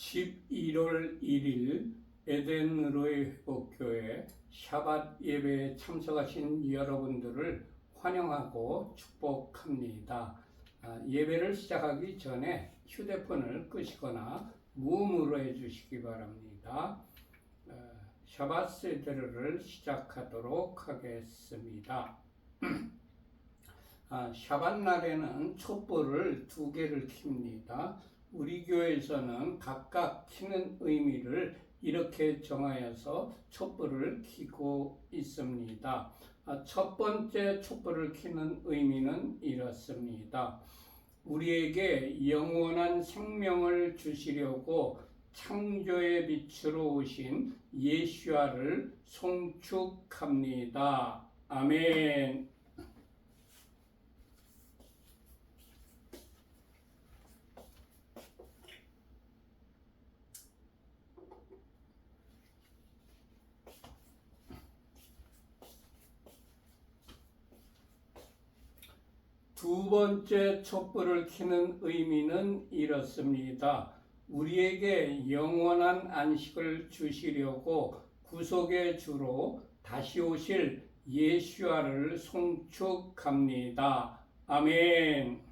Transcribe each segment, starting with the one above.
11월 1일 에덴으로의 회복교회 샤밧 예배에 참석하신 여러분들을 환영하고 축복합니다. 예배를 시작하기 전에 휴대폰을 끄시거나 무음으로 해주시기 바랍니다. 샤밧 세드를 시작하도록 하겠습니다. 샤밧 날에는 촛불을 2개를 켭니다. 우리 교회에서는 각각 켜는 의미를 이렇게 정하여서 촛불을 켜고 있습니다. 첫 번째 촛불을 켜는 의미는 이렇습니다. 우리에게 영원한 생명을 주시려고 창조의 빛으로 오신 예수와를 송축합니다. 아멘. 두 번째 촛불을 켜는 의미는 이렇습니다. 우리에게 영원한 안식을 주시려고 구속의 주로 다시 오실 예수와를 송축합니다. 아멘.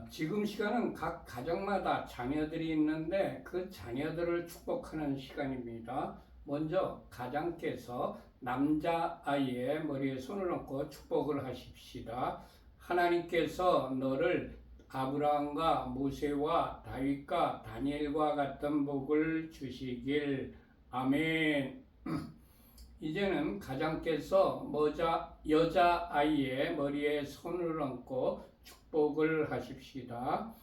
지금 시간은 각 가정마다 자녀들이 있는데 그 자녀들을 축복하는 시간입니다. 먼저 가장께서 남자아이의 머리에 손을 얹고 축복을 하십시다. 하나님께서 너를 아브라함과 모세와 다윗과 다니엘과 같은 복을 주시길. 아멘. 이제는 가장께서 여자아이의 머리에 손을 얹고 축복을 하십시다.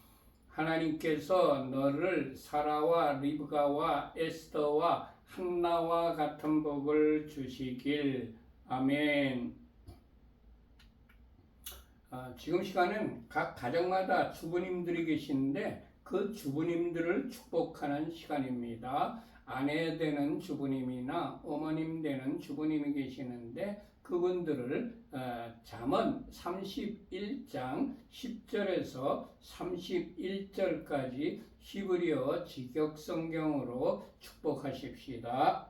하나님께서 너를 사라와 리브가와 에스더와 한나와 같은 복을 주시길. 아멘. 지금 시간은 각 가정마다 주부님들이 계시는데 그 주부님들을 축복하는 시간입니다. 아내 되는 주부님이나 어머님 되는 주부님이 계시는데 그분들을 잠언 31장 10절에서 31절까지 히브리어 직역성경으로 축복하십시다.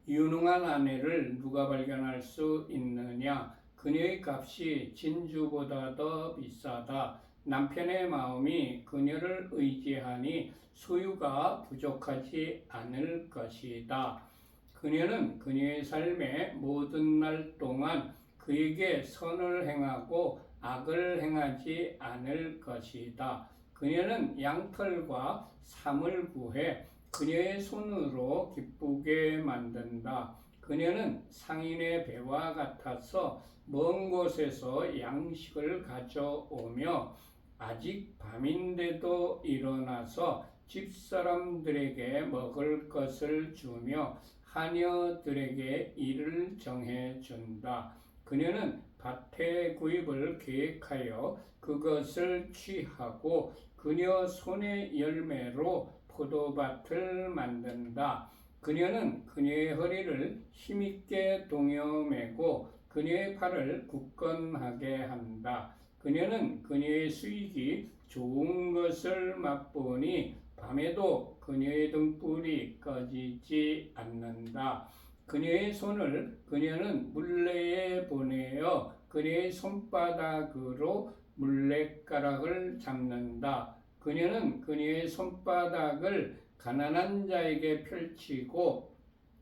유능한 아내를 누가 발견할 수 있느냐? 그녀의 값이 진주보다 더 비싸다. 남편의 마음이 그녀를 의지하니 소유가 부족하지 않을 것이다. 그녀는 그녀의 삶의 모든 날 동안 그에게 선을 행하고 악을 행하지 않을 것이다. 그녀는 양털과 삼을 구해 그녀의 손으로 기쁘게 만든다. 그녀는 상인의 배와 같아서 먼 곳에서 양식을 가져오며 아직 밤인데도 일어나서 집사람들에게 먹을 것을 주며 하녀들에게 일을 정해준다. 그녀는 밭의 구입을 계획하여 그것을 취하고 그녀 손의 열매로 포도밭을 만든다. 그녀는 그녀의 허리를 힘있게 동여매고 그녀의 팔을 굳건하게 한다. 그녀는 그녀의 수익이 좋은 것을 맛보니 밤에도 그녀의 등불이 꺼지지 않는다. 그녀의 손을 그녀는 물레에 보내어 그녀의 손바닥으로 물레가락을 잡는다. 그녀는 그녀의 손바닥을 가난한 자에게 펼치고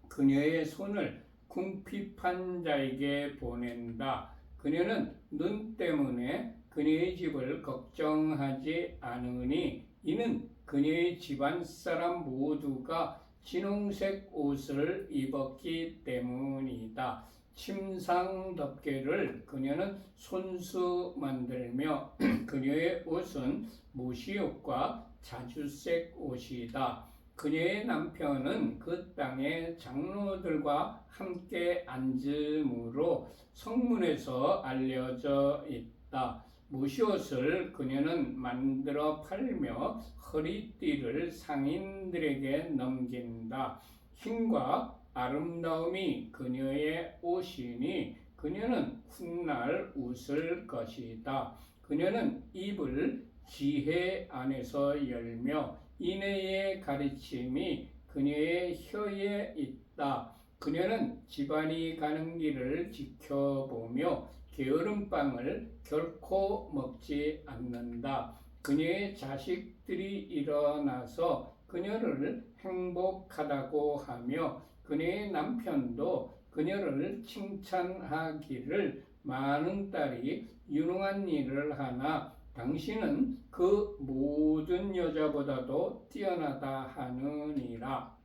그녀의 손을 궁핍한 자에게 보낸다. 그녀는 눈 때문에 그녀의 집을 걱정하지 않으니 이는 그녀의 집안 사람 모두가 진홍색 옷을 입었기 때문이다. 침상 덮개를 그녀는 손수 만들며 그녀의 옷은 모시옷과 자주색 옷이다. 그녀의 남편은 그 땅의 장로들과 함께 앉음으로 성문에서 알려져 있다. 무시옷을 그녀는 만들어 팔며 허리띠를 상인들에게 넘긴다. 힘과 아름다움이 그녀의 옷이니 그녀는 훗날 웃을 것이다. 그녀는 입을 지혜 안에서 열며 인애의 가르침이 그녀의 혀에 있다. 그녀는 집안이 가는 길을 지켜보며 게으름빵을 결코 먹지 않는다. 그녀의 자식들이 일어나서 그녀를 행복하다고 하며 그녀의 남편도 그녀를 칭찬하기를 많은 딸이 유능한 일을 하나 당신은 그 모든 여자보다도 뛰어나다 하느니라.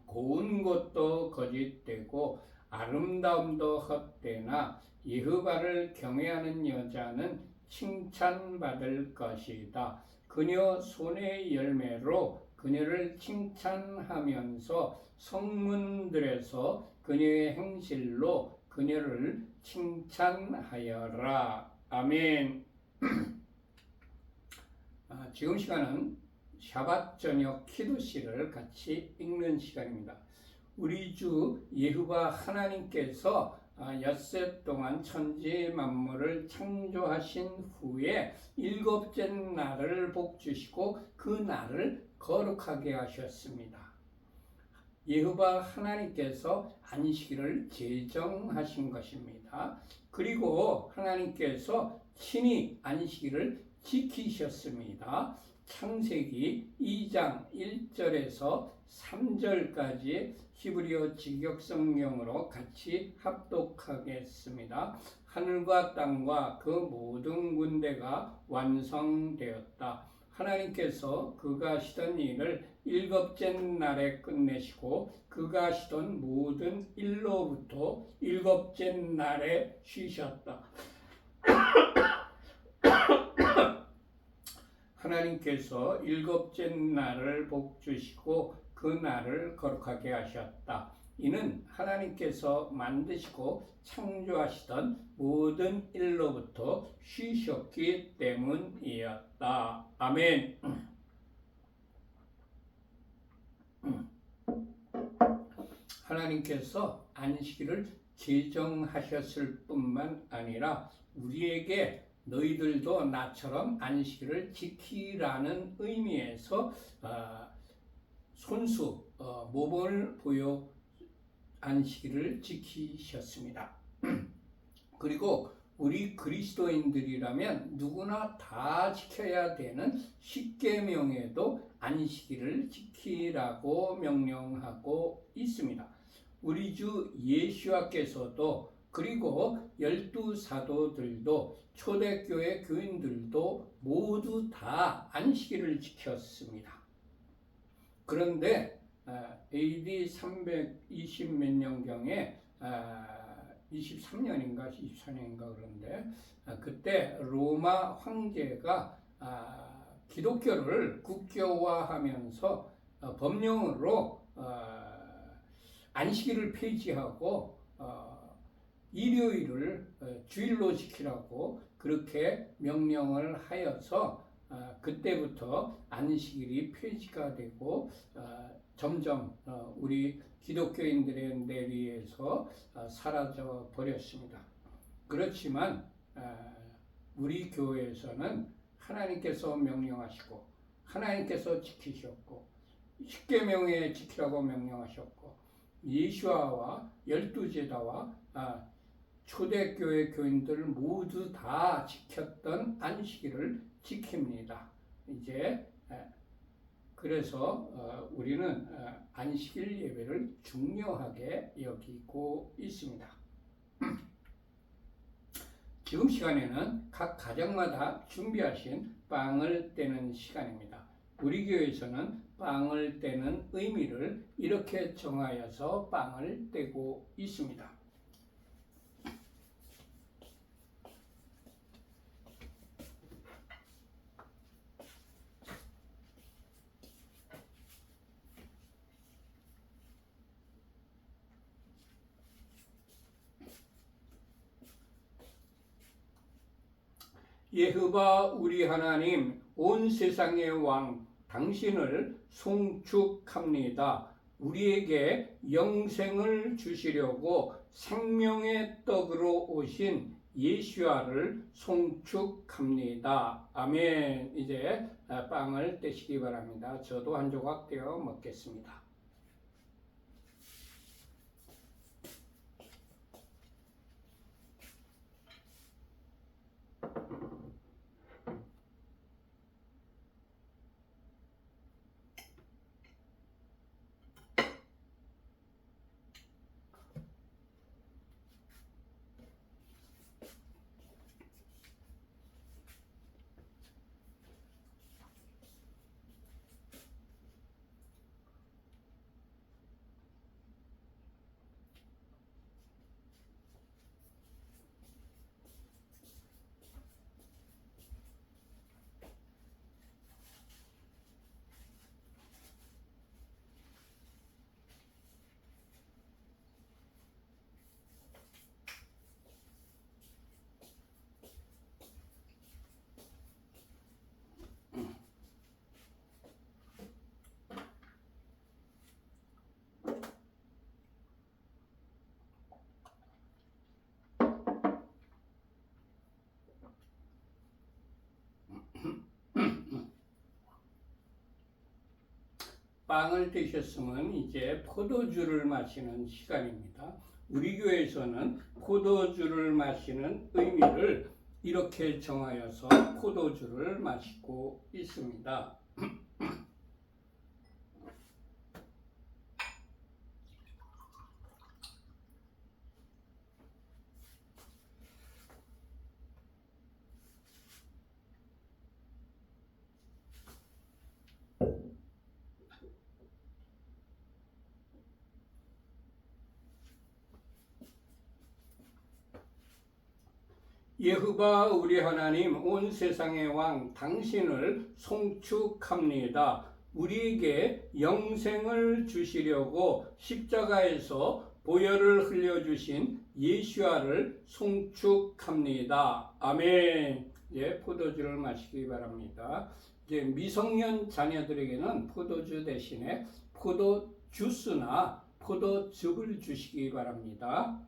고운 것도 거짓되고 아름다움도 헛되나 여호와를 경외하는 여자는 칭찬받을 것이다. 그녀 손의 열매로 그녀를 칭찬하면서 성문들에서 그녀의 행실로 그녀를 칭찬하여라. 아멘. 지금 시간은 샤밧 저녁 키두시를 같이 읽는 시간입니다. 우리 주 여호와 하나님께서 엿새 동안 천지 만물을 창조하신 후에 일곱째 날을 복주시고 그 날을 거룩하게 하셨습니다. 여호와 하나님께서 안식일을 제정하신 것입니다. 그리고 하나님께서 친히 안식일을 지키셨습니다. 창세기 2장 1절에서 3절까지 히브리어 직역성경으로 같이 합독하겠습니다. 하늘과 땅과 그 모든 군대가 완성되었다. 하나님께서 그가 하시던 일을 일곱째 날에 끝내시고 그가 하시던 모든 일로부터 일곱째 날에 쉬셨다. 하나님께서 일곱째 날을 복주시고 그 날을 거룩하게 하셨다. 이는 하나님께서 만드시고 창조하시던 모든 일로부터 쉬셨기 때문이었다. 아멘. 하나님께서 안식일을 제정하셨을 뿐만 아니라 우리에게 너희들도 나처럼 안식일을 지키라는 의미에서 손수 모범을 보여 안식일을 지키셨습니다. 그리고 우리 그리스도인들이라면 누구나 다 지켜야 되는 십계명에도 안식일을 지키라고 명령하고 있습니다. 우리 주 예수와께서도 그리고 12사도들도 초대교회 교인들도 모두 다 안식일을 지켰습니다. 그런데 AD 320 몇 년경에 23년인가 24년인가 그런데 그때 로마 황제가 기독교를 국교화하면서 법령으로 안식일을 폐지하고 일요일을 주일로 지키라고 그렇게 명령을 하여서 그때부터 안식일이 폐지가 되고 점점 우리 기독교인들의 내리에서 사라져 버렸습니다. 그렇지만 우리 교회에서는 하나님께서 명령하시고 하나님께서 지키셨고 십계명에 지키라고 명령하셨고 예수아와 12제자와 초대교회 교인들 모두 다 지켰던 안식일을 지킵니다. 이제 그래서 우리는 안식일 예배를 중요하게 여기고 있습니다. 지금 시간에는 각 가정마다 준비하신 빵을 떼는 시간입니다. 우리 교회에서는 빵을 떼는 의미를 이렇게 정하여서 빵을 떼고 있습니다. 여호와 우리 하나님 온 세상의 왕 당신을 송축합니다. 우리에게 영생을 주시려고 생명의 떡으로 오신 예수와를 송축합니다. 아멘. 이제 빵을 떼시기 바랍니다. 저도 한 조각 떼어 먹겠습니다. 빵을 드셨으면 이제 포도주를 마시는 시간입니다. 우리 교회에서는 포도주를 마시는 의미를 이렇게 정하여서 포도주를 마시고 있습니다. 여호와 우리 하나님 온 세상의 왕 당신을 송축합니다. 우리에게 영생을 주시려고 십자가에서 보혈을 흘려주신 예수와를 송축합니다. 아멘. 이제 포도주를 마시기 바랍니다. 이제 미성년 자녀들에게는 포도주 대신에 포도 주스나 포도즙을 주시기 바랍니다.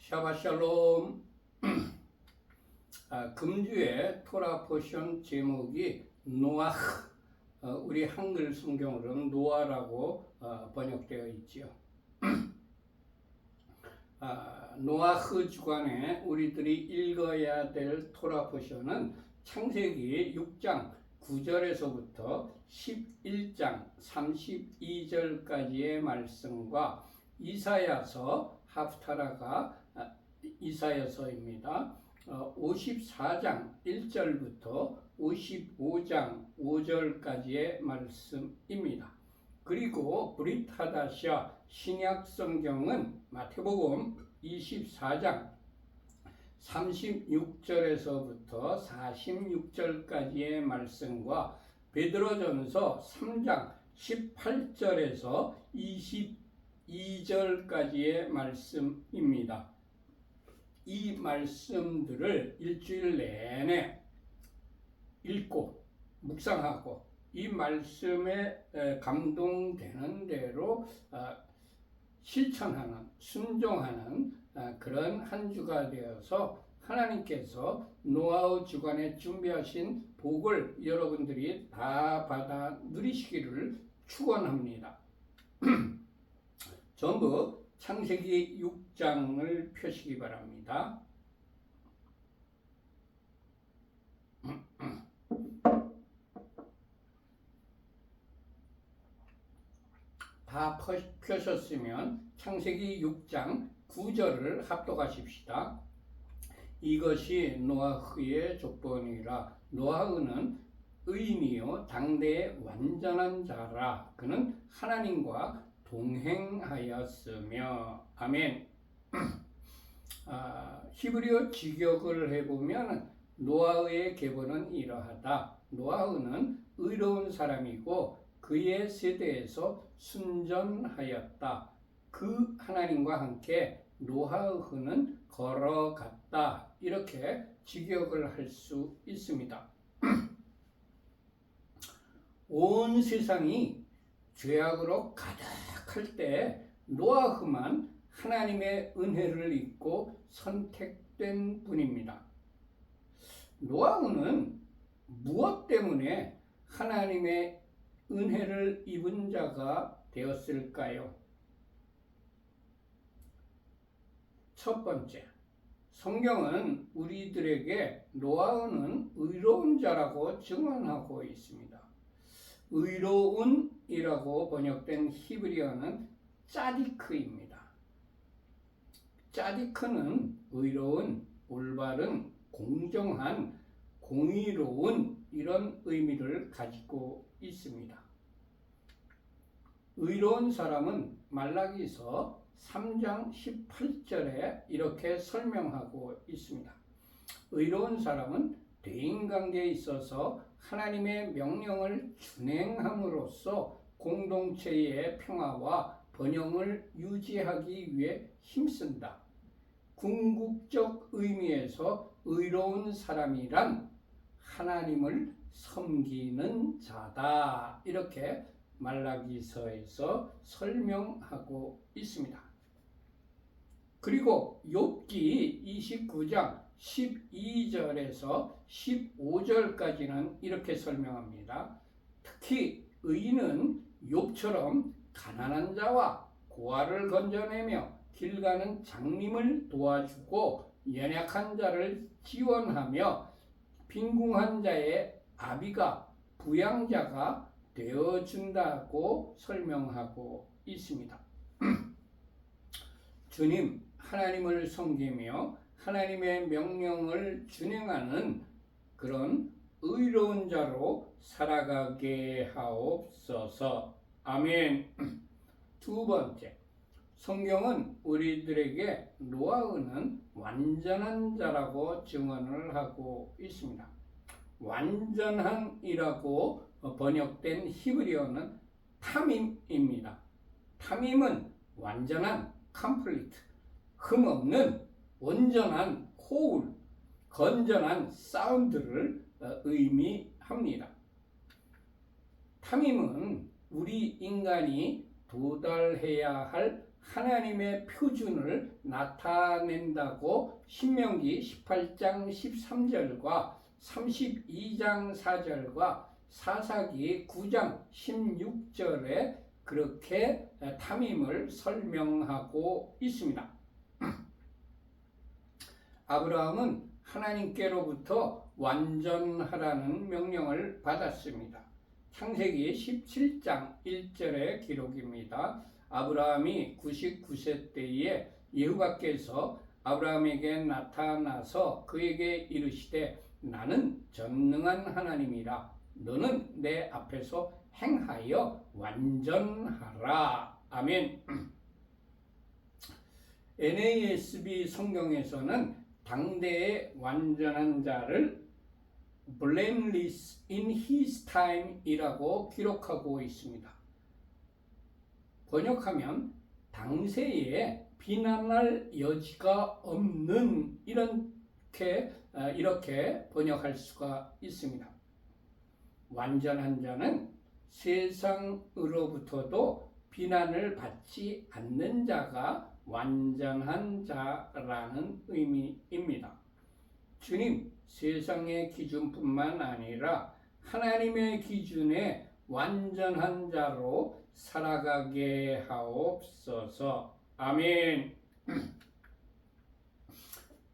샤바샬롬. 금주의 토라 포션 제목이 노아흐, 우리 한글 성경으로는 노아라고 번역되어 있지요. 노아흐 주간에 우리들이 읽어야 될 토라 포션은 창세기 6장 9절에서부터 11장 32절까지의 말씀과 이사야서 하프타라가 이사야서입니다. 54장 1절부터 55장 5절까지의 말씀입니다. 그리고 브릿하다샤 신약 성경은 마태복음 24장 36절에서부터 46절까지의 말씀과 베드로전서 3장 18절에서 22절까지의 말씀입니다. 이 말씀들을 일주일 내내 읽고 묵상하고 이 말씀에 감동되는 대로 실천하는, 순종하는 그런 한 주가 되어서 하나님께서 노아의 주간에 준비하신 복을 여러분들이 다 받아 누리시기를 축원합니다. 전부 창세기 6장을 펴시기 바랍니다. 다 펴셨으면 창세기 6장 9절을 합독하십시다. 이것이 노아흐의 족본이라. 노아흐는 의인이요 당대의 완전한 자라. 그는 하나님과 동행하였으며. 아멘. 히브리어 직역을 해보면 노아의 계보는 이러하다. 노아는 의로운 사람이고 그의 세대에서 순전하였다. 그 하나님과 함께 노아는 걸어갔다. 이렇게 직역을 할 수 있습니다. 온 세상이 죄악으로 가득할 때 노아만 하나님의 은혜를 입고 선택된 분입니다. 노아는 무엇 때문에 하나님의 은혜를 입은 자가 되었을까요? 첫 번째, 성경은 우리들에게 노아는 의로운 자라고 증언하고 있습니다. 의로운이라고 번역된 히브리어는 짜디크입니다. 짜디크는 의로운, 올바른, 공정한, 공의로운 이런 의미를 가지고 있습니다. 의로운 사람은 말라기서 3장 18절에 이렇게 설명하고 있습니다. 의로운 사람은 대인관계에 있어서 하나님의 명령을 준행함으로써 공동체의 평화와 번영을 유지하기 위해 힘쓴다. 궁극적 의미에서 의로운 사람이란 하나님을 섬기는 자다. 이렇게 말라기서에서 설명하고 있습니다. 그리고 욥기 29장 12절에서 15절까지는 이렇게 설명합니다. 특히 의인은 욥처럼 가난한 자와 고아를 건져내며 길 가는 장님을 도와주고 연약한 자를 지원하며 빈궁한 자의 아비가 부양자가 되어준다고 설명하고 있습니다. 주님, 하나님을 섬기며 하나님의 명령을 준행하는 그런 의로운 자로 살아가게 하옵소서. 아멘. 두 번째, 성경은 우리들에게 노아는 완전한 자라고 증언을 하고 있습니다. 완전한이라고 번역된 히브리어는 타밈입니다. 타밈은 완전한, complete, 흠없는, 온전한, whole, 건전한 사운드를 의미합니다. 타밈은 우리 인간이 도달해야 할 하나님의 표준을 나타낸다고 신명기 18장 13절과 32장 4절과 사사기 9장 16절에 그렇게 타밈을 설명하고 있습니다. 아브라함은 하나님께로부터 완전하라는 명령을 받았습니다. 창세기 17장 1절의 기록입니다. 아브라함이 99세 때에 여호와께서 아브라함에게 나타나서 그에게 이르시되 나는 전능한 하나님이라 너는 내 앞에서 행하여 완전하라. 아멘. NASB 성경에서는 당대의 완전한 자를 blameless in his time 이라고 기록하고 있습니다. 번역하면 당세에 비난할 여지가 없는 이렇게 번역할 수가 있습니다. 완전한 자는 세상으로부터도 비난을 받지 않는 자가 완전한 자라는 의미입니다. 주님, 세상의 기준뿐만 아니라 하나님의 기준에 완전한 자로 살아가게 하옵소서. 아멘.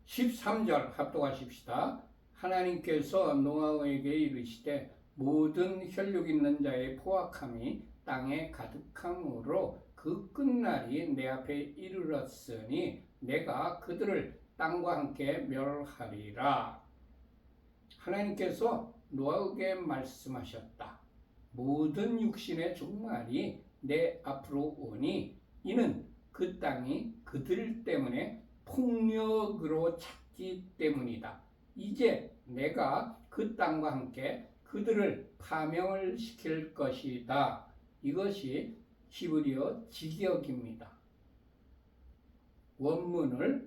13절 합독하십시다. 하나님께서 노아에게 이르시되 모든 혈육 있는 자의 포악함이 땅에 가득함으로 그 끝날이 내 앞에 이르렀으니 내가 그들을 땅과 함께 멸하리라. 하나님께서 노아에게 말씀하셨다. 모든 육신의 종말이 내 앞으로 오니 이는 그 땅이 그들 때문에 폭력으로 찾기 때문이다. 이제 내가 그 땅과 함께 그들을 파멸을 시킬 것이다. 이것이 히브리어 직역입니다.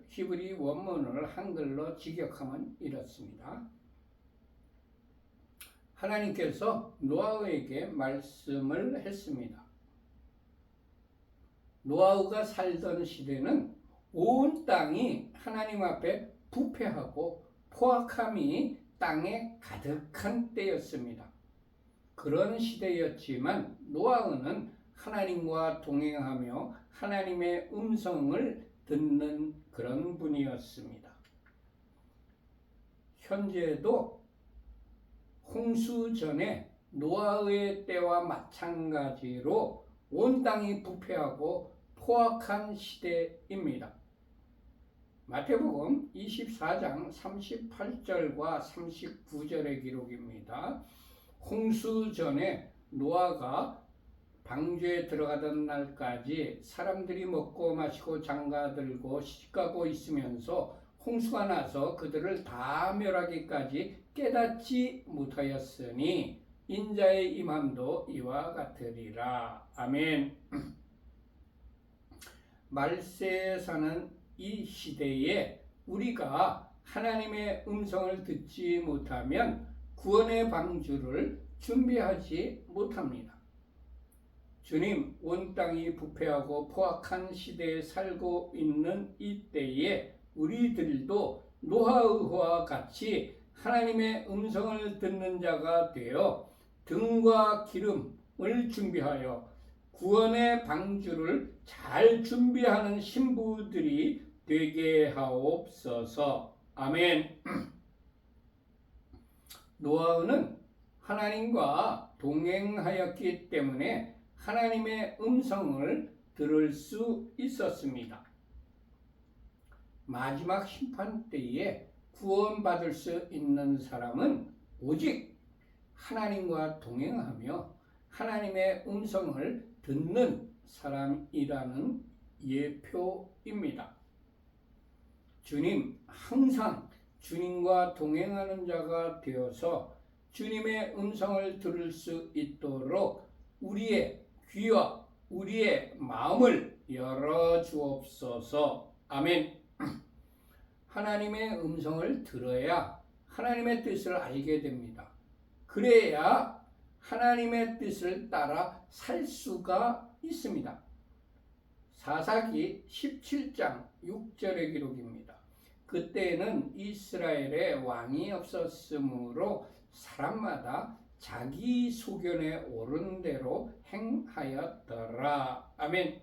히브리 원문을 한글로 직역하면 이렇습니다. 하나님께서 노아에게 말씀을 했습니다. 노아가 살던 시대는 온 땅이 하나님 앞에 부패하고 포악함이 땅에 가득한 때였습니다. 그런 시대였지만 노아는 하나님과 동행하며 하나님의 음성을 듣는 그런 분이었습니다. 현재도 홍수 전에 노아의 때와 마찬가지로 온 땅이 부패하고 포악한 시대입니다. 마태복음 24장 38절과 39절의 기록입니다. 홍수 전에 노아가 방주에 들어가던 날까지 사람들이 먹고 마시고 장가들고 시집가고 있으면서 홍수가 나서 그들을 다 멸하기까지 깨닫지 못하였으니 인자의 임함도 이와 같으리라. 아멘. 말세에 사는 이 시대에 우리가 하나님의 음성을 듣지 못하면 구원의 방주를 준비하지 못합니다. 주님, 온 땅이 부패하고 포악한 시대에 살고 있는 이때에 우리들도 노아와 같이 하나님의 음성을 듣는 자가 되어 등과 기름을 준비하여 구원의 방주를 잘 준비하는 신부들이 되게 하옵소서. 아멘. 노아는 하나님과 동행하였기 때문에 하나님의 음성을 들을 수 있었습니다. 마지막 심판 때에 구원받을 수 있는 사람은 오직 하나님과 동행하며 하나님의 음성을 듣는 사람이라는 예표입니다. 주님, 항상 주님과 동행하는 자가 되어서 주님의 음성을 들을 수 있도록 우리의 귀와 우리의 마음을 열어 주옵소서. 아멘. 하나님의 음성을 들어야 하나님의 뜻을 알게 됩니다. 그래야 하나님의 뜻을 따라 살 수가 있습니다. 사사기 17장 6절의 기록입니다. 그때는 이스라엘에 왕이 없었으므로 사람마다 자기 소견에 옳은 대로 행하였더라. 아멘.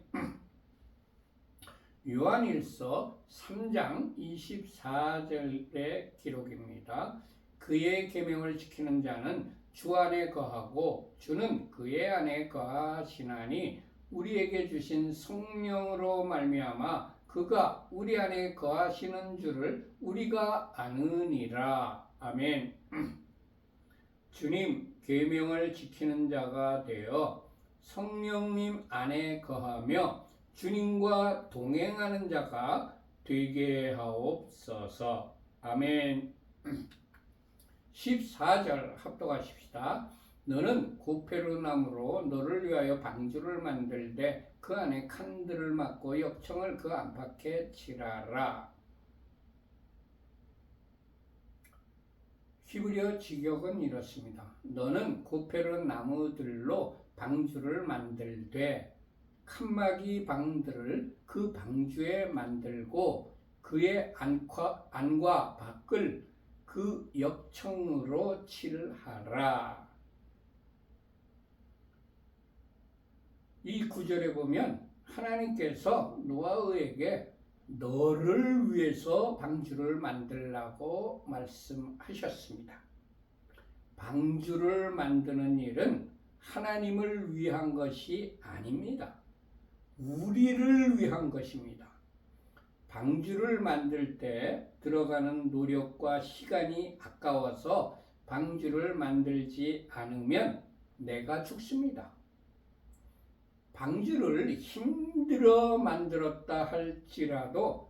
요한일서 3장 24절의 기록입니다. 그의 계명을 지키는 자는 주 안에 거하고 주는 그의 안에 거하시나니 우리에게 주신 성령으로 말미암아 그가 우리 안에 거하시는 줄을 우리가 아느니라. 아멘. 주님 계명을 지키는 자가 되어 성령님 안에 거하며 주님과 동행하는 자가 되게 하옵소서. 아멘. 14절 합독하십시다. 너는 고페르나무로 너를 위하여 방주를 만들되 그 안에 칸들을 막고 역청을 그 안팎에 칠하라. 히브리어 직역은 이렇습니다. 너는 고페르나무들로 방주를 만들되 칸막이 방들을 그 방주에 만들고 그의 안과 밖을 그 역청으로 칠하라. 이 구절에 보면 하나님께서 노아에게 너를 위해서 방주를 만들라고 말씀하셨습니다. 방주를 만드는 일은 하나님을 위한 것이 아닙니다. 우리를 위한 것입니다. 방주를 만들 때 들어가는 노력과 시간이 아까워서 방주를 만들지 않으면 내가 죽습니다. 방주를 힘들어 만들었다 할지라도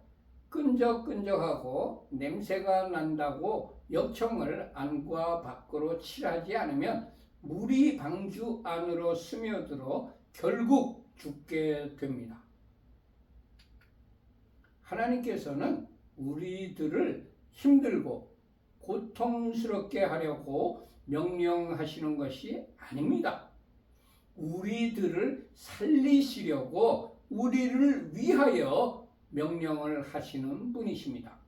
끈적끈적하고 냄새가 난다고 역청을 안과 밖으로 칠하지 않으면 물이 방주 안으로 스며들어 결국 죽게 됩니다. 하나님께서는 우리들을 힘들고 고통스럽게 하려고 명령하시는 것이 아닙니다. 우리들을 살리시려고 우리를 위하여 명령을 하시는 분이십니다.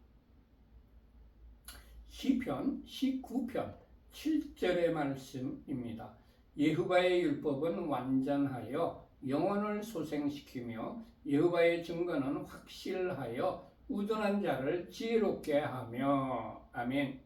시편 19편 7절의 말씀입니다. 여호와의 율법은 완전하여 영혼을 소생시키며 여호와의 증거는 확실하여 우둔한 자를 지혜롭게 하며. 아멘.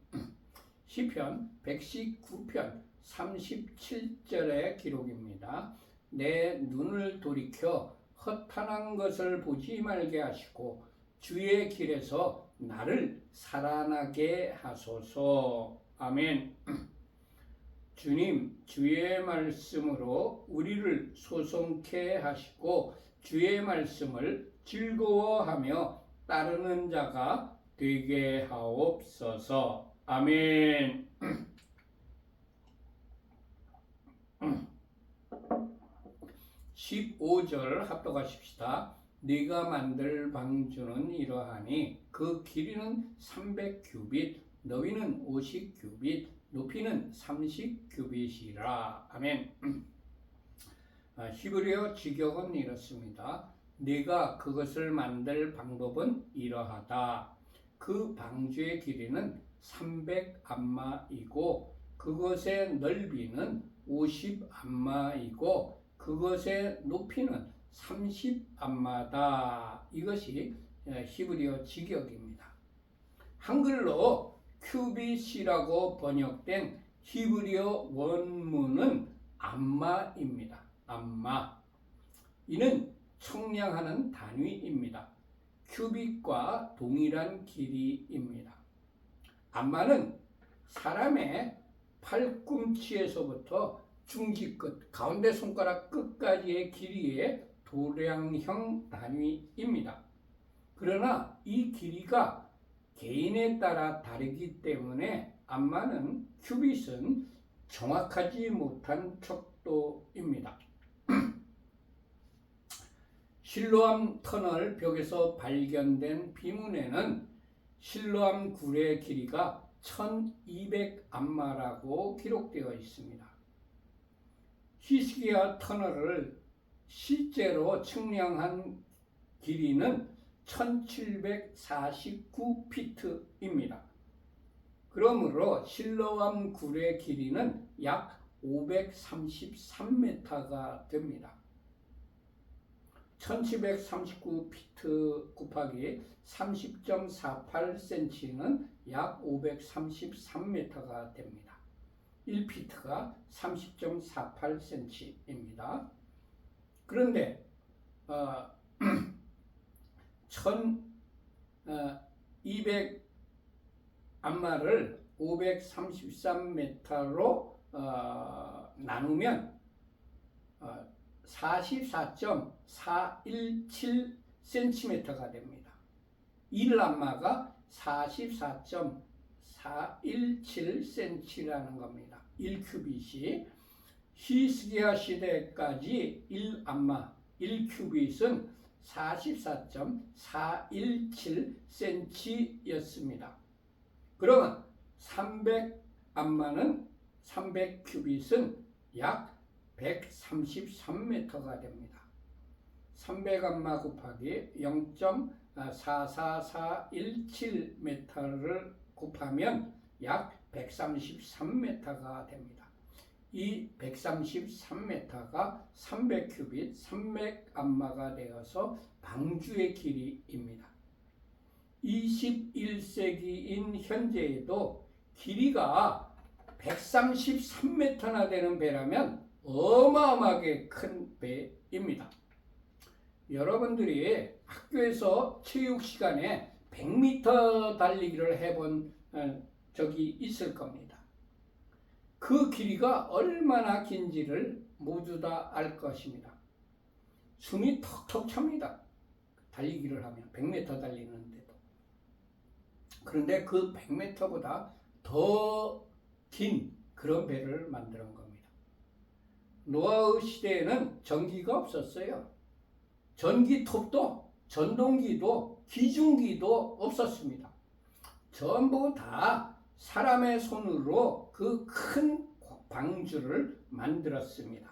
시편 119편 37절의 기록입니다. 내 눈을 돌이켜 허탄한 것을 보지 말게 하시고 주의 길에서 나를 살아나게 하소서. 아멘. 주님, 주의 말씀으로 우리를 소송케 하시고 주의 말씀을 즐거워하며 따르는 자가 되게 하옵소서. 아멘. 15절 합독하십시다. 네가 만들 방주는 이러하니 그 길이는 300규빗, 너비는 50규빗, 높이는 30규빗이라. 아멘. 히브리어 직역은 이렇습니다. 네가 그것을 만들 방법은 이러하다. 그 방주의 길이는 300암마이고 그것의 넓이는 50암마이고 그것의 높이는 30암마다. 이것이 히브리어 직역입니다. 한글로 큐빗이라고 번역된 히브리어 원문은 암마입니다. 암마. 이는 청량하는 단위입니다. 큐빗과 동일한 길이입니다. 암마는 사람의 팔꿈치에서부터 중지끝, 가운데 손가락 끝까지의 길이의 도량형 단위입니다. 그러나 이 길이가 개인에 따라 다르기 때문에 암마는 큐빗은 정확하지 못한 척도입니다. 실로암 터널 벽에서 발견된 비문에는 실로암 굴의 길이가 1200암마라고 기록되어 있습니다. 히스기야 터널을 실제로 측량한 길이는 1749피트입니다. 그러므로 실로암 굴의 길이는 약 533m가 됩니다. 1739피트 곱하기 30.48cm는 약 533m가 됩니다. 1피트가 30.48cm입니다. 그런데 1200암마를 533m로 나누면 44.417cm가 됩니다. 1암마가 44.417cm라는 겁니다. 1큐빗이. 히스기야 시대까지 1암마, 1큐빗은 44.417cm였습니다. 그러면 300암마는 300큐빗은 약 133m가 됩니다. 300암마 곱하기 0.44417m를 곱하면 약 133m가 됩니다. 이 133m가 300큐빗, 300암마가 되어서 방주의 길이입니다. 21세기인 현재에도 길이가 133m나 되는 배라면 어마어마하게 큰 배입니다. 여러분들이 학교에서 체육 시간에 100m 달리기를 해본 적이 있을 겁니다. 그 길이가 얼마나 긴지를 모두 다 알 것입니다. 숨이 턱턱 찹니다. 달리기를 하면 100m 달리는데도. 그런데 그 100m보다 더 긴 그런 배를 만드는 겁니다. 노아의 시대에는 전기가 없었어요. 전기톱도 전동기도 기중기도 없었습니다. 전부 다 사람의 손으로 그 큰 방주를 만들었습니다.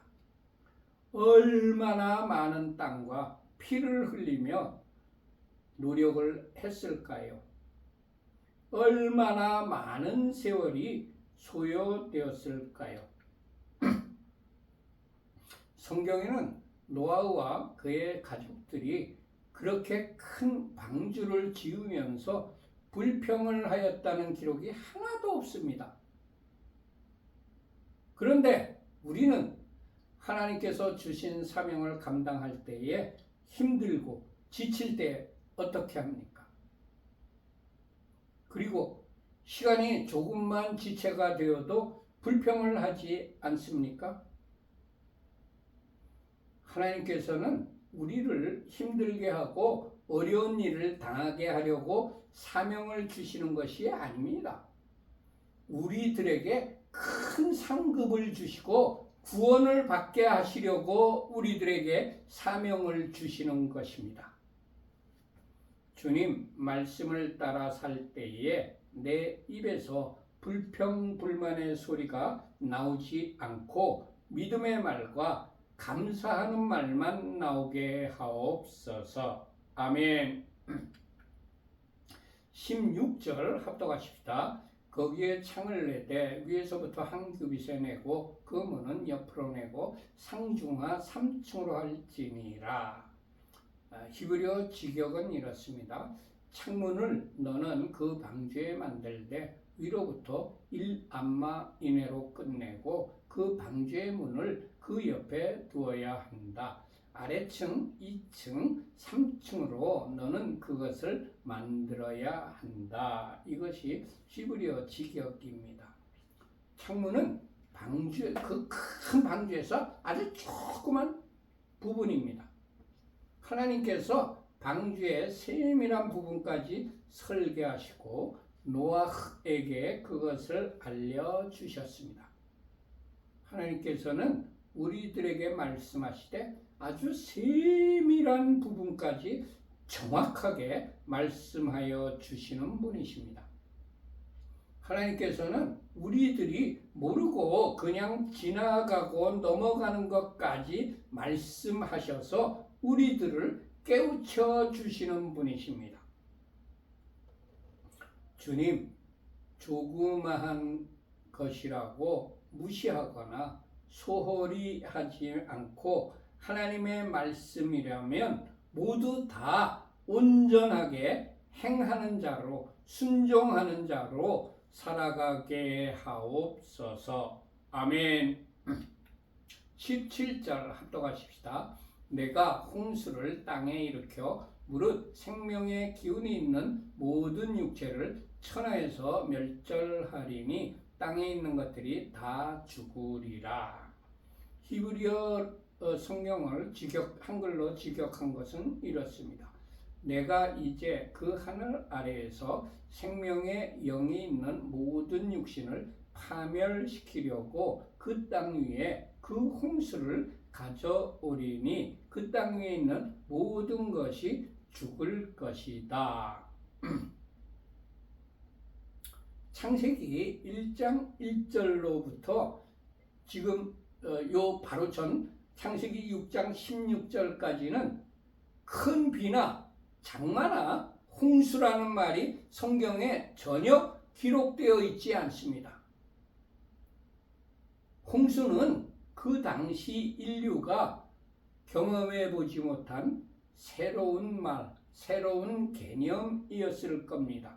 얼마나 많은 땀과 피를 흘리며 노력을 했을까요? 얼마나 많은 세월이 소요되었을까요? 성경에는 노아와 그의 가족들이 그렇게 큰 방주를 지으면서 불평을 하였다는 기록이 하나도 없습니다. 그런데 우리는 하나님께서 주신 사명을 감당할 때에 힘들고 지칠 때 어떻게 합니까? 그리고 시간이 조금만 지체가 되어도 불평을 하지 않습니까? 하나님께서는 우리를 힘들게 하고 어려운 일을 당하게 하려고 사명을 주시는 것이 아닙니다. 우리들에게 큰 상급을 주시고 구원을 받게 하시려고 우리들에게 사명을 주시는 것입니다. 주님 말씀을 따라 살 때에 내 입에서 불평불만의 소리가 나오지 않고 믿음의 말과 감사하는 말만 나오게 하옵소서. 아멘. 16절 합독하십시다. 거기에 창을 내되 위에서부터 한 규빗에 내고 그 문은 옆으로 내고 상중하 3층으로 할지니라. 히브리어 직역은 이렇습니다. 창문을 너는 그 방주에 만들되 위로부터 1암마 이내로 끝내고 그 방주의 문을 그 옆에 두어야 한다. 아래층, 2층, 3층으로 너는 그것을 만들어야 한다. 이것이 히브리어 직역입니다. 창문은 방주, 그 큰 방주에서 아주 조그만 부분입니다. 하나님께서 방주의 세밀한 부분까지 설계하시고 노아에게 그것을 알려주셨습니다. 하나님께서는 우리들에게 말씀하시되 아주 세밀한 부분까지 정확하게 말씀하여 주시는 분이십니다. 하나님께서는 우리들이 모르고 그냥 지나가고 넘어가는 것까지 말씀하셔서 우리들을 깨우쳐 주시는 분이십니다. 주님, 조그마한 것이라고 무시하거나 소홀히 하지 않고 하나님의 말씀이라면 모두 다 온전하게 행하는 자로 순종하는 자로 살아가게 하옵소서. 아멘. 17절 합독하십시다. 내가 홍수를 땅에 일으켜 무릇 생명의 기운이 있는 모든 육체를 천하에서 멸절하리니 땅에 있는 것들이 다 죽으리라. 히브리어 성경을 한글로 직역한 것은 이렇습니다. 내가 이제 그 하늘 아래에서 생명의 영이 있는 모든 육신을 파멸시키려고 그 땅 위에 그 홍수를 가져오리니 그 땅 위에 있는 모든 것이 죽을 것이다. 창세기 1장 1절로부터 지금 요 바로 전 창세기 6장 16절까지는 큰 비나 장마나 홍수라는 말이 성경에 전혀 기록되어 있지 않습니다. 홍수는 그 당시 인류가 경험해 보지 못한 새로운 말, 새로운 개념이었을 겁니다.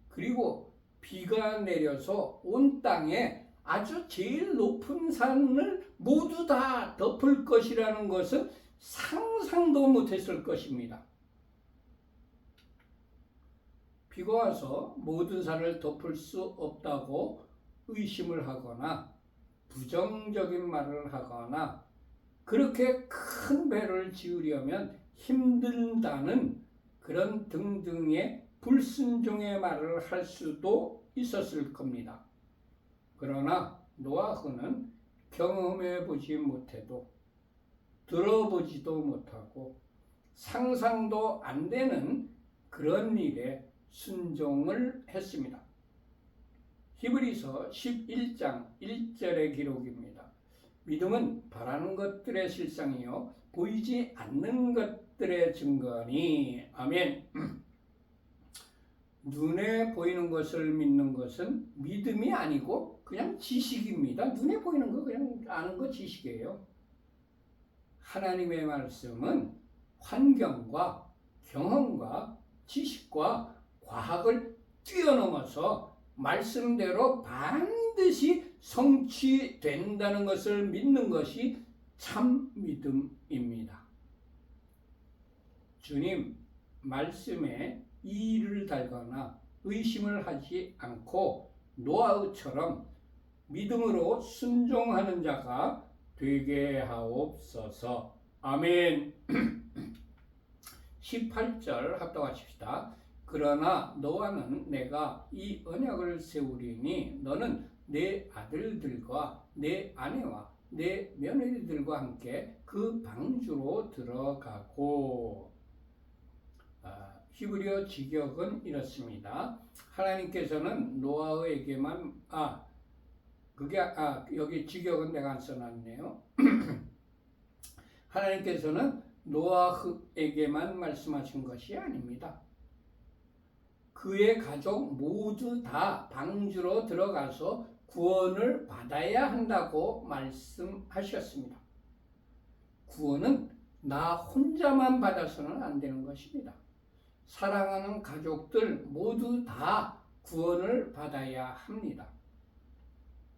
그리고 비가 내려서 온 땅에 아주 제일 높은 산을 모두 다 덮을 것이라는 것은 상상도 못했을 것입니다. 비가 와서 모든 산을 덮을 수 없다고 의심을 하거나 부정적인 말을 하거나 그렇게 큰 배를 지으려면 힘든다는 그런 등등의 불순종의 말을 할 수도 있었을 겁니다. 그러나 노아흐는 경험해 보지 못해도 들어보지도 못하고 상상도 안 되는 그런 일에 순종을 했습니다. 히브리서 11장 1절의 기록입니다. 믿음은 바라는 것들의 실상이요 보이지 않는 것들의 증거니. 아멘. 눈에 보이는 것을 믿는 것은 믿음이 아니고 그냥 지식입니다. 눈에 보이는 거 그냥 아는 거 지식이에요. 하나님의 말씀은 환경과 경험과 지식과 과학을 뛰어넘어서 말씀대로 반드시 성취된다는 것을 믿는 것이 참 믿음입니다. 주님 말씀에 이의를 달거나 의심을 하지 않고 노아처럼 믿음으로 순종하는 자가 되게 하옵소서. 아멘. 18절 합독하십시다. 그러나 너와는 내가 이 언약을 세우리니 너는 내 아들들과 내 아내와 내 며느리들과 함께 그 방주로 들어가고. 히브리어 직역은 이렇습니다. 하나님께서는 노아에게만 여기 직역은 내가 안 써놨네요. 하나님께서는 노아에게만 말씀하신 것이 아닙니다. 그의 가족 모두 다 방주로 들어가서 구원을 받아야 한다고 말씀하셨습니다. 구원은 나 혼자만 받아서는 안 되는 것입니다. 사랑하는 가족들 모두 다 구원을 받아야 합니다.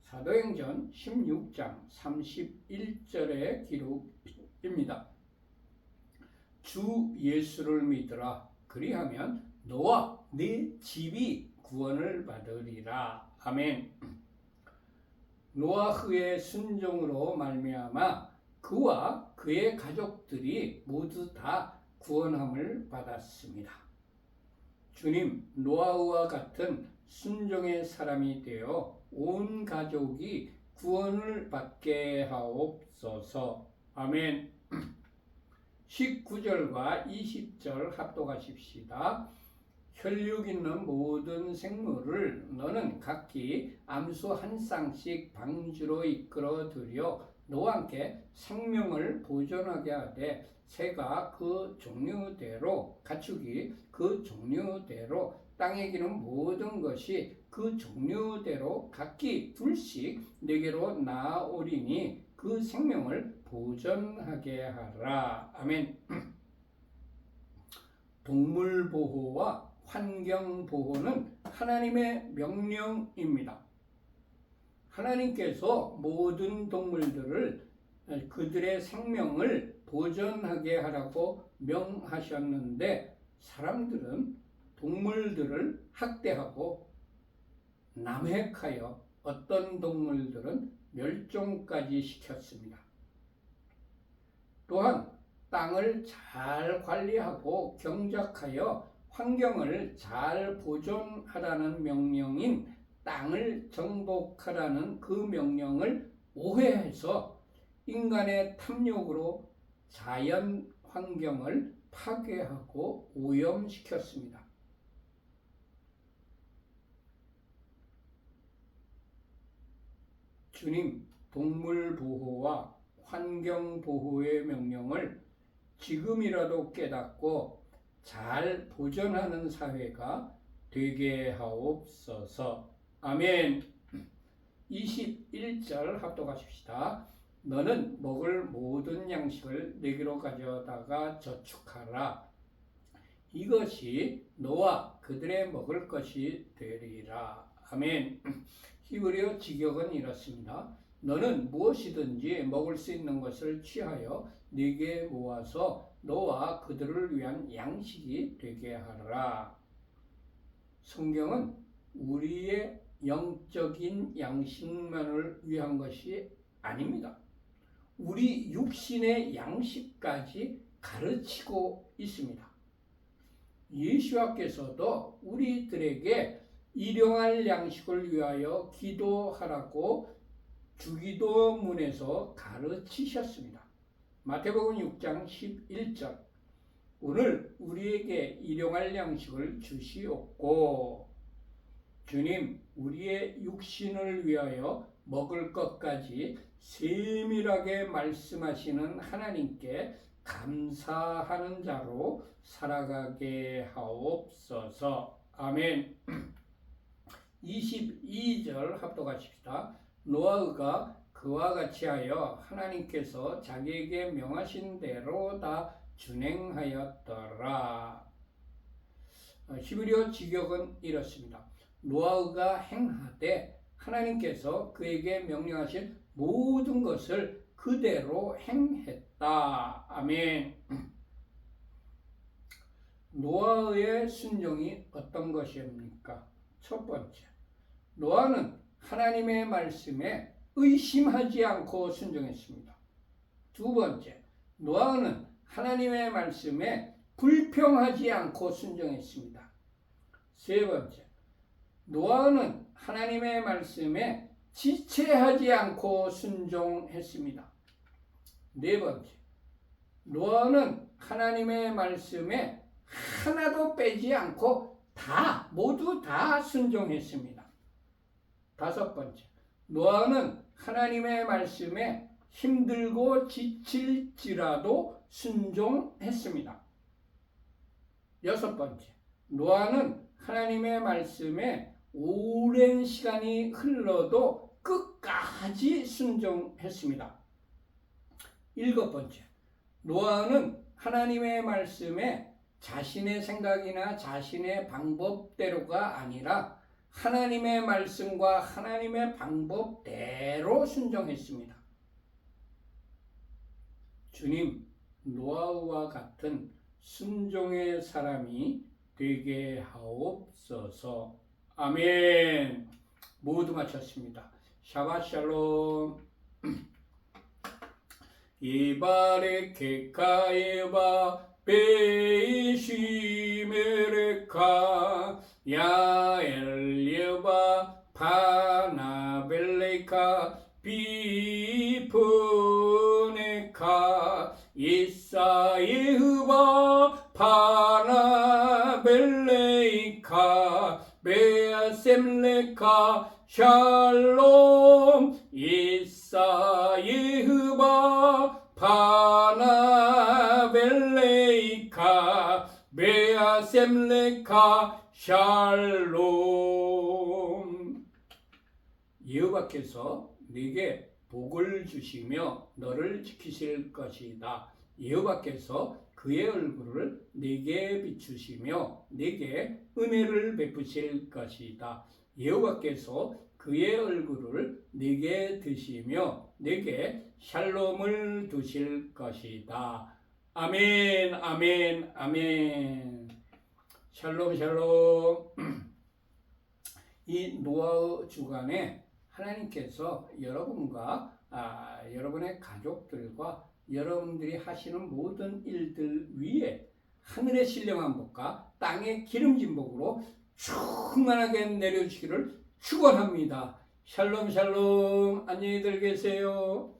사도행전 16장 31절의 기록입니다. 주 예수를 믿으라. 그리하면 너와 네 집이 구원을 받으리라. 아멘. 노아흐의 순종으로 말미암아 그와 그의 가족들이 모두 다 구원함을 받았습니다. 주님, 노아와 같은 순종의 사람이 되어 온 가족이 구원을 받게 하옵소서. 아멘. 19절과 20절 합독하십시다. 혈육 있는 모든 생물을 너는 각기 암소 한 쌍씩 방주로 이끌어 들여 너와 함께 생명을 보존하게 하되 새가 그 종류대로 가축이 그 종류대로 땅에 기는 모든 것이 그 종류대로 각기 둘씩 네게로 나아오리니 그 생명을 보존하게 하라. 아멘. 동물 보호와 환경 보호는 하나님의 명령입니다. 하나님께서 모든 동물들을 그들의 생명을 보존하게 하라고 명하셨는데 사람들은 동물들을 학대하고 남획하여 어떤 동물들은 멸종까지 시켰습니다. 또한 땅을 잘 관리하고 경작하여 환경을 잘 보존하라는 명령인 땅을 정복하라는 그 명령을 오해해서 인간의 탐욕으로 자연 환경을 파괴하고 오염시켰습니다. 주님, 동물 보호와 환경 보호의 명령을 지금이라도 깨닫고 잘 보존하는 사회가 되게 하옵소서. 아멘. 21절 합독하십시다. 너는 먹을 모든 양식을 내게로 가져다가 저축하라. 이것이 너와 그들의 먹을 것이 되리라. 아멘. 히브리어 직역은 이렇습니다. 너는 무엇이든지 먹을 수 있는 것을 취하여 네게 모아서 너와 그들을 위한 양식이 되게 하라. 성경은 우리의 영적인 양식만을 위한 것이 아닙니다. 우리 육신의 양식까지 가르치고 있습니다. 예수와께서도 우리들에게 일용할 양식을 위하여 기도하라고 주기도문에서 가르치셨습니다. 마태복음 6장 11절. 오늘 우리에게 일용할 양식을 주시옵고, 주님, 우리의 육신을 위하여 먹을 것까지 세밀하게 말씀하시는 하나님께 감사하는 자로 살아가게 하옵소서. 아멘. 22절 합독하십시다. 노아가 그와 같이 하여 하나님께서 자기에게 명하신 대로 다 준행하였더라. 히브리어 직역은 이렇습니다. 노아가 행하되 하나님께서 그에게 명령하신 모든 것을 그대로 행했다. 아멘. 노아의 순종이 어떤 것입니까? 첫 번째, 노아는 하나님의 말씀에 의심하지 않고 순종했습니다. 두 번째, 노아는 하나님의 말씀에 불평하지 않고 순종했습니다. 세 번째, 노아는 하나님의 말씀에 지체하지 않고 순종했습니다. 네 번째, 노아는 하나님의 말씀에 하나도 빼지 않고 모두 다 순종했습니다. 다섯 번째, 노아는 하나님의 말씀에 힘들고 지칠지라도 순종했습니다. 여섯 번째, 노아는 하나님의 말씀에 오랜 시간이 흘러도 끝까지 순종했습니다. 일곱 번째, 노아는 하나님의 말씀에 자신의 생각이나 자신의 방법대로가 아니라 하나님의 말씀과 하나님의 방법대로 순종했습니다. 주님, 노아와 같은 순종의 사람이 되게 하옵소서. 아멘. 모두 마쳤습니다. 샤ባት 샬롬. 이바레케카에바 베이시메레카 야엘리바 파나벨레카 비푸네카 이사예흐바 파나벨레이카 베아셈레카 샬롬 이사예흐바 파나벨레이카 베아셈레카 샬롬. 여호와께서 네게 복을 주시며 너를 지키실 것이다. 여호와께서 그의 얼굴을 네게 비추시며 네게 은혜를 베푸실 것이다. 여호와께서 그의 얼굴을 네게 드시며 네게 샬롬을 두실 것이다. 아멘, 아멘, 아멘. 샬롬, 샬롬. 이 노아의 주간에 하나님께서 여러분과 여러분의 가족들과 여러분들이 하시는 모든 일들 위에 하늘의 신령한 복과 땅의 기름진 복으로 충만하게 내려주시기를 축원합니다. 샬롬 샬롬. 안녕히들 계세요.